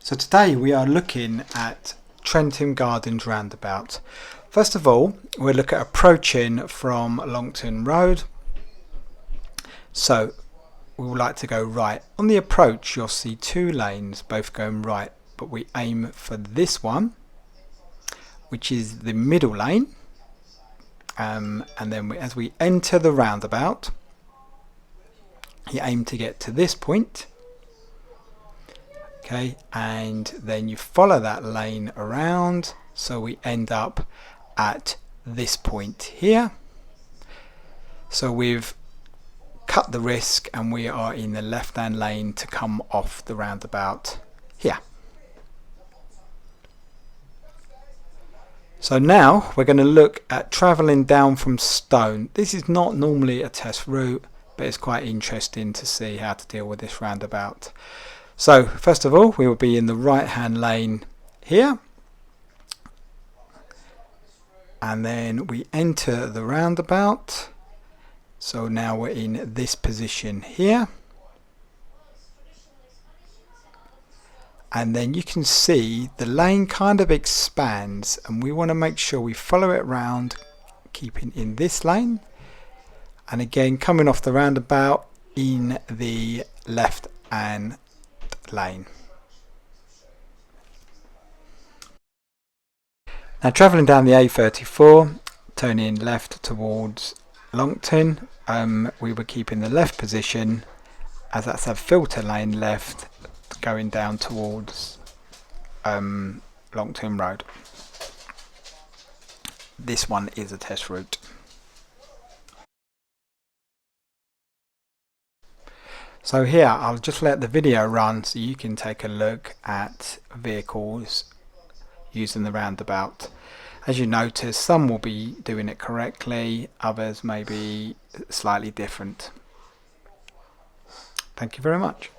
So today we are looking at Trentham Gardens roundabout. First of all, we'll look at approaching from Longton Road. So we would like to go right. On the approach you'll see two lanes both going right, but we aim for this one, which is the middle lane. And then as we enter the roundabout, you aim to get to this point. Okay, and then you follow that lane around, so we end up at this point here. So we've cut the risk and we are in the left hand lane to come off the roundabout here. So now we're going to look at travelling down from Stone. This is not normally a test route, but it's quite interesting to see how to deal with this roundabout. So first of all, we will be in the right hand lane here, and then we enter the roundabout. So now we're in this position here, and then you can see the lane kind of expands, and we want to make sure we follow it round, keeping in this lane, and again coming off the roundabout in the left hand lane. Now travelling down the A34, turning left towards Longton, we were keeping the left position as that's a filter lane left going down towards Longton Road. This one is a test route. So here I'll just let the video run so you can take a look at vehicles using the roundabout. As you notice, some will be doing it correctly, others may be slightly different. Thank you very much.